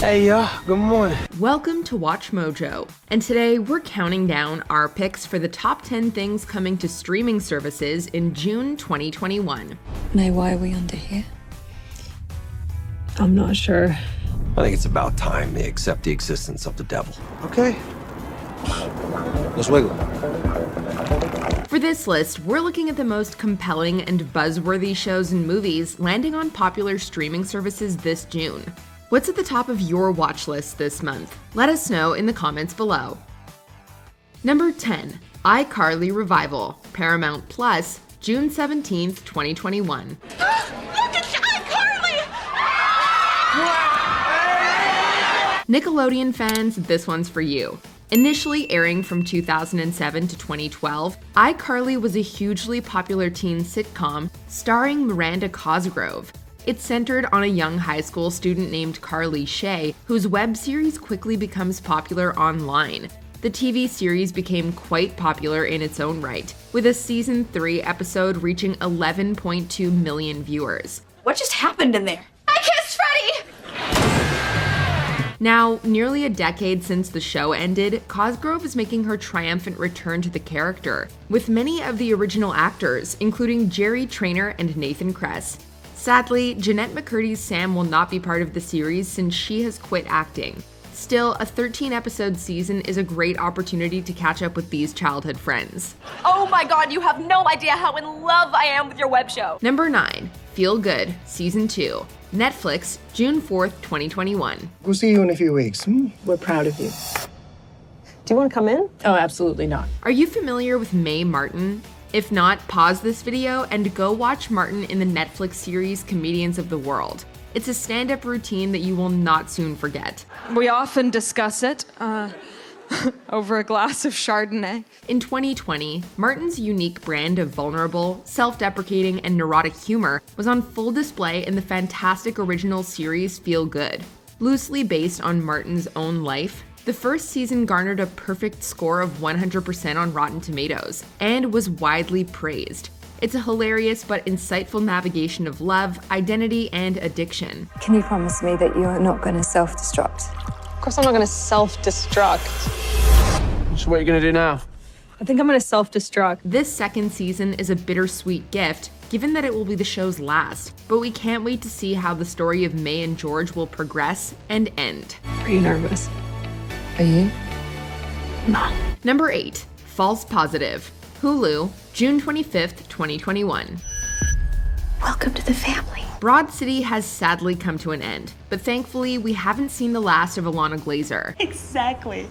Hey y'all, good morning. Welcome to WatchMojo, and today we're counting down our picks for the top 10 things coming to streaming services in June 2021. Nay, why are we under here? I'm not sure. I think it's about time they accept the existence of the devil. Okay. Let's wiggle. For this list, we're looking at the most compelling and buzzworthy shows and movies landing on popular streaming services this June. What's at the top of your watch list this month? Let us know in the comments below. Number 10, iCarly Revival, Paramount Plus, June 17th, 2021. Look at iCarly! Nickelodeon fans, this one's for you. Initially airing from 2007 to 2012, iCarly was a hugely popular teen sitcom starring Miranda Cosgrove. It's centered on a young high school student named Carly Shay, whose web series quickly becomes popular online. The TV series became quite popular in its own right, with a season 3 episode reaching 11.2 million viewers. What just happened in there? I kissed Freddie! Now, nearly a decade since the show ended, Cosgrove is making her triumphant return to the character, with many of the original actors, including Jerry Trainor and Nathan Kress. Sadly, Jeanette McCurdy's Sam will not be part of the series since she has quit acting. Still, a 13-episode season is a great opportunity to catch up with these childhood friends. Oh my god, you have no idea how in love I am with your web show. Number 9, Feel Good, Season 2, Netflix, June 4th, 2021. We'll see you in a few weeks. We're proud of you. Do you want to come in? Oh, absolutely not. Are you familiar with Mae Martin? If not, pause this video and go watch Martin in the Netflix series Comedians of the World. It's a stand-up routine that you will not soon forget. We often discuss it over a glass of Chardonnay. In 2020, Martin's unique brand of vulnerable, self-deprecating, and neurotic humor was on full display in the fantastic original series Feel Good. Loosely based on Martin's own life, the first season garnered a perfect score of 100% on Rotten Tomatoes and was widely praised. It's a hilarious but insightful navigation of love, identity, and addiction. Can you promise me that you're not going to self-destruct? Of course I'm not going to self-destruct. So what are you gonna do now? I think I'm going to self-destruct. This second season is a bittersweet gift, given that it will be the show's last, but we can't wait to see how the story of May and George will progress and end. Are you nervous? Are you? No. Number 8, False Positive, Hulu, June 25th, 2021. Welcome to the family. Broad City has sadly come to an end, but thankfully we haven't seen the last of Alana Glazer. Exactly.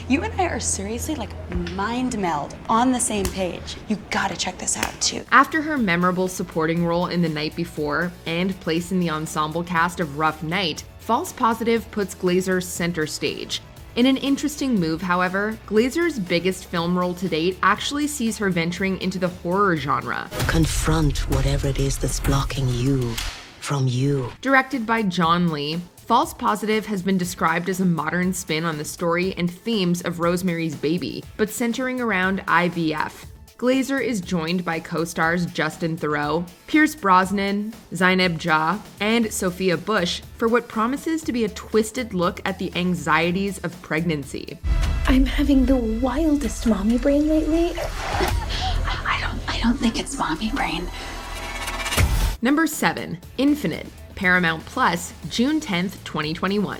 You and I are seriously like mind meld on the same page. You gotta check this out too. After her memorable supporting role in The Night Before and place in the ensemble cast of Rough Night, False Positive puts Glazer center stage. In an interesting move, however, Glazer's biggest film role to date actually sees her venturing into the horror genre. Confront whatever it is that's blocking you from you. Directed by John Lee, False Positive has been described as a modern spin on the story and themes of Rosemary's Baby, but centering around IVF. Glazer is joined by co-stars Justin Theroux, Pierce Brosnan, Zainab Jah, and Sophia Bush for what promises to be a twisted look at the anxieties of pregnancy. I'm having the wildest mommy brain lately. I don't think it's mommy brain. Number 7, Infinite, Paramount Plus, June 10th, 2021.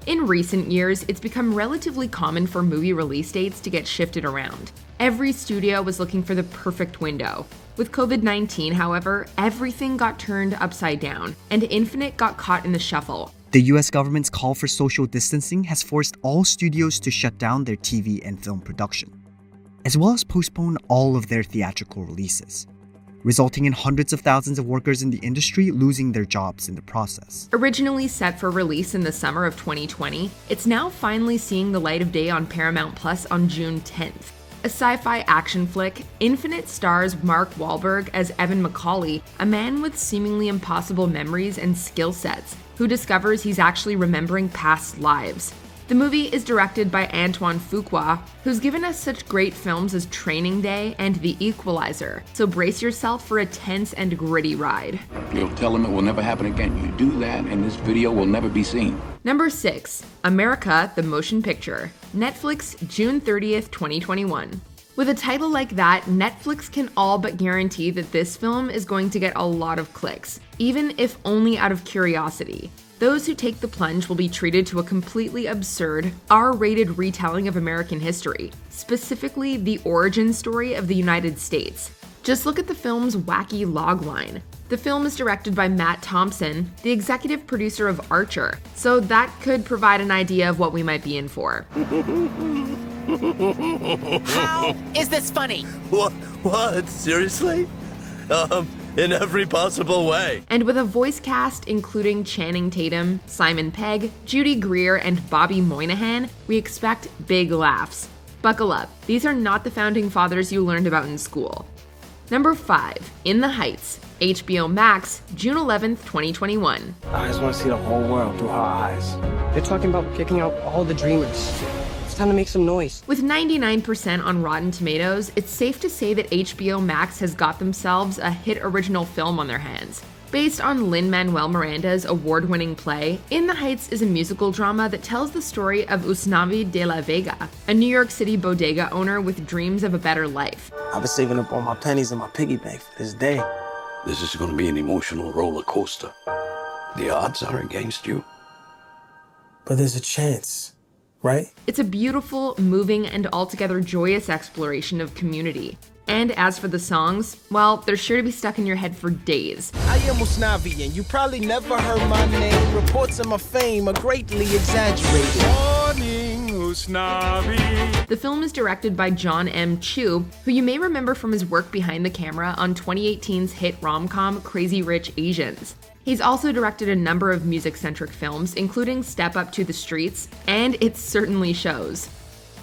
In recent years, it's become relatively common for movie release dates to get shifted around. Every studio was looking for the perfect window. With COVID-19, however, everything got turned upside down, and Infinite got caught in the shuffle. The US government's call for social distancing has forced all studios to shut down their TV and film production, as well as postpone all of their theatrical releases, resulting in hundreds of thousands of workers in the industry losing their jobs in the process. Originally set for release in the summer of 2020, it's now finally seeing the light of day on Paramount Plus on June 10th. A sci-fi action flick, Infinite stars Mark Wahlberg as Evan Macaulay, a man with seemingly impossible memories and skill sets, who discovers he's actually remembering past lives. The movie is directed by Antoine Fuqua, who's given us such great films as Training Day and The Equalizer, so brace yourself for a tense and gritty ride. You'll tell them it will never happen again. You do that and this video will never be seen. Number 6, America, the Motion Picture. Netflix, June 30th, 2021. With a title like that, Netflix can all but guarantee that this film is going to get a lot of clicks, even if only out of curiosity. Those who take the plunge will be treated to a completely absurd, R-rated retelling of American history, specifically the origin story of the United States. Just look at the film's wacky logline. The film is directed by Matt Thompson, the executive producer of Archer, so that could provide an idea of what we might be in for. How is this funny? What? Seriously? In every possible way. And with a voice cast including Channing Tatum, Simon Pegg, Judy Greer, and Bobby Moynihan, we expect big laughs. Buckle up, these are not the founding fathers you learned about in school. Number 5, In the Heights, HBO Max, June 11th, 2021. I just want to see the whole world through her eyes. They're talking about kicking out all the dreamers. It's time to make some noise. With 99% on Rotten Tomatoes, it's safe to say that HBO Max has got themselves a hit original film on their hands. Based on Lin-Manuel Miranda's award-winning play, In the Heights is a musical drama that tells the story of Usnavi de la Vega, a New York City bodega owner with dreams of a better life. I've been saving up all my pennies in my piggy bank for this day. This is going to be an emotional roller coaster. The odds are against you. But there's a chance, right? It's a beautiful, moving, and altogether joyous exploration of community. And as for the songs, well, they're sure to be stuck in your head for days. I am Usnavi, and you probably never heard my name. Reports of my fame are greatly exaggerated. Morning, Usnavi. The film is directed by John M. Chu, who you may remember from his work behind the camera on 2018's hit rom-com Crazy Rich Asians. He's also directed a number of music-centric films, including Step Up to the Streets, and it certainly shows.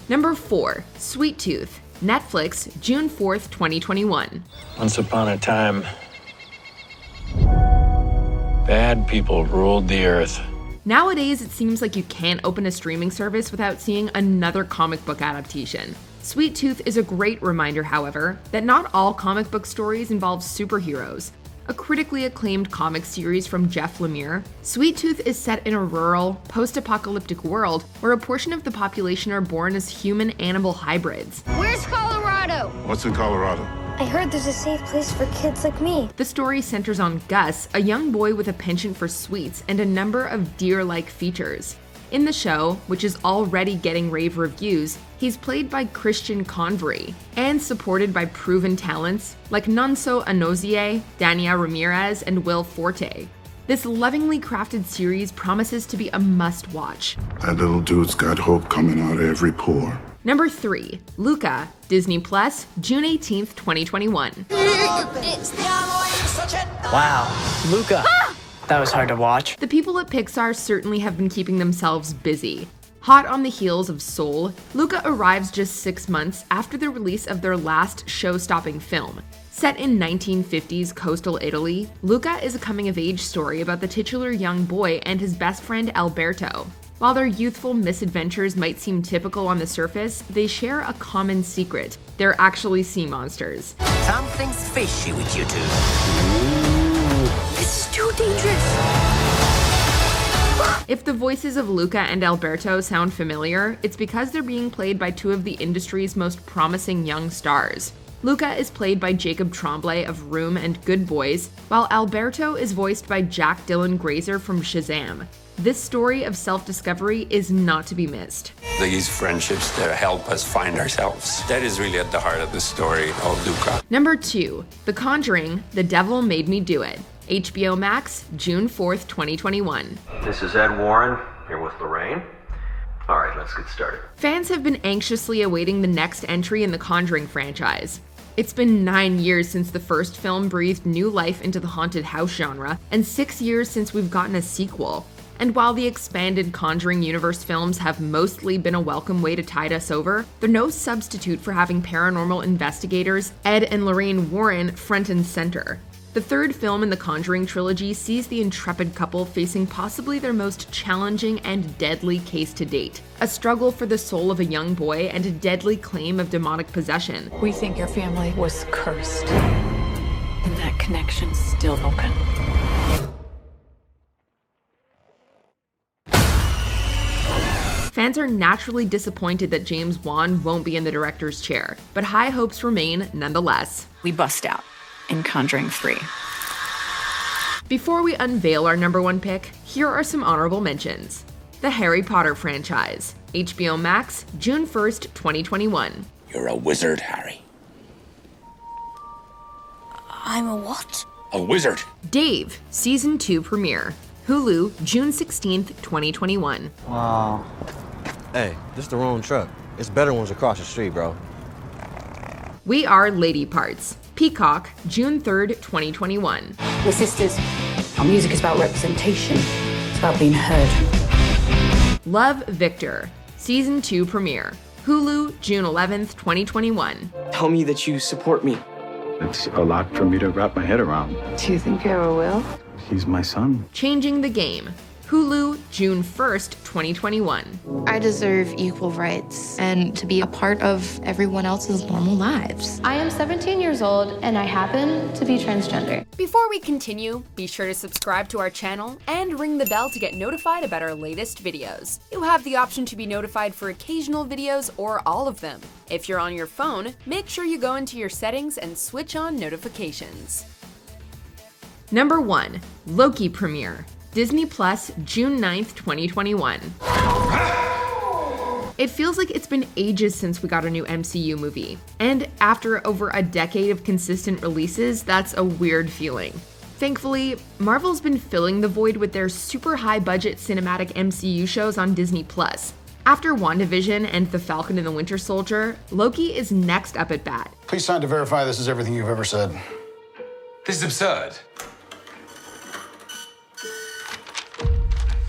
Number 4, Sweet Tooth. Netflix, June 4th, 2021. Once upon a time, bad people ruled the earth. Nowadays, it seems like you can't open a streaming service without seeing another comic book adaptation. Sweet Tooth is a great reminder, however, that not all comic book stories involve superheroes. A critically acclaimed comic series from Jeff Lemire, Sweet Tooth is set in a rural, post-apocalyptic world where a portion of the population are born as human-animal hybrids. Where's Colorado? What's in Colorado? I heard there's a safe place for kids like me. The story centers on Gus, a young boy with a penchant for sweets and a number of deer-like features. In the show, which is already getting rave reviews, he's played by Christian Convery and supported by proven talents like Nonso Anozie, Dania Ramirez, and Will Forte. This lovingly crafted series promises to be a must-watch. That little dude's got hope coming out of every pore. Number 3, Luca, Disney Plus, June 18th, 2021. Wow, Luca. That was hard to watch. The people at Pixar certainly have been keeping themselves busy. Hot on the heels of Soul, Luca arrives just 6 months after the release of their last show-stopping film. Set in 1950s coastal Italy, Luca is a coming-of-age story about the titular young boy and his best friend Alberto. While their youthful misadventures might seem typical on the surface, they share a common secret. They're actually sea monsters. Something's fishy with you two. This is too dangerous. If the voices of Luca and Alberto sound familiar, it's because they're being played by two of the industry's most promising young stars. Luca is played by Jacob Tremblay of Room and Good Boys, while Alberto is voiced by Jack Dylan Grazer from Shazam. This story of self-discovery is not to be missed. These friendships that help us find ourselves. That is really at the heart of the story of Luca. Number 2, The Conjuring, The Devil Made Me Do It. HBO Max, June 4th, 2021. This is Ed Warren, here with Lorraine. All right, let's get started. Fans have been anxiously awaiting the next entry in the Conjuring franchise. It's been 9 years since the first film breathed new life into the haunted house genre, and 6 years since we've gotten a sequel. And while the expanded Conjuring universe films have mostly been a welcome way to tide us over, they're no substitute for having paranormal investigators Ed and Lorraine Warren front and center. The third film in the Conjuring trilogy sees the intrepid couple facing possibly their most challenging and deadly case to date, a struggle for the soul of a young boy and a deadly claim of demonic possession. We think your family was cursed, and that connection's still open. Fans are naturally disappointed that James Wan won't be in the director's chair, but high hopes remain nonetheless. We bust out in Conjuring 3. Before we unveil our number one pick, here are some honorable mentions. The Harry Potter franchise, HBO Max, June 1st, 2021. You're a wizard, Harry. I'm a what? A wizard. Dave, Season 2 premiere, Hulu, June 16th, 2021. Wow. Hey, this is the wrong truck. It's better ones across the street, bro. We Are Lady Parts, Peacock, June 3rd, 2021. We're sisters. Our music is about representation. It's about being heard. Love, Victor, Season 2 premiere, Hulu, June 11th, 2021. Tell me that you support me. It's a lot for me to wrap my head around. Do you think you ever will? He's my son. Changing the Game, Hulu, June 1st, 2021. I deserve equal rights and to be a part of everyone else's normal lives. I am 17 years old and I happen to be transgender. Before we continue, be sure to subscribe to our channel and ring the bell to get notified about our latest videos. You have the option to be notified for occasional videos or all of them. If you're on your phone, make sure you go into your settings and switch on notifications. Number 1, Loki premiere, Disney Plus, June 9th, 2021. It feels like it's been ages since we got a new MCU movie, and after over a decade of consistent releases, that's a weird feeling. Thankfully, Marvel's been filling the void with their super high-budget cinematic MCU shows on Disney Plus. After WandaVision and The Falcon and the Winter Soldier, Loki is next up at bat. Please sign to verify this is everything you've ever said. This is absurd.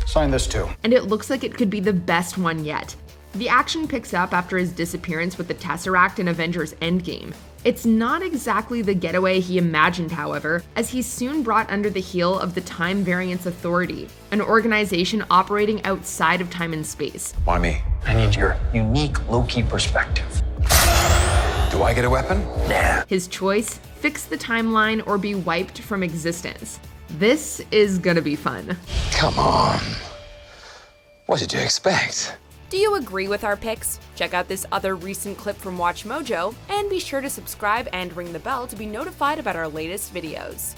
Sign this too. And it looks like it could be the best one yet. The action picks up after his disappearance with the Tesseract in Avengers Endgame. It's not exactly the getaway he imagined, however, as he's soon brought under the heel of the Time Variance Authority, an organization operating outside of time and space. Why me? I need your unique Loki perspective. Do I get a weapon? Nah. His choice, fix the timeline or be wiped from existence. This is gonna be fun. Come on. What did you expect? Do you agree with our picks? Check out this other recent clip from WatchMojo, and be sure to subscribe and ring the bell to be notified about our latest videos.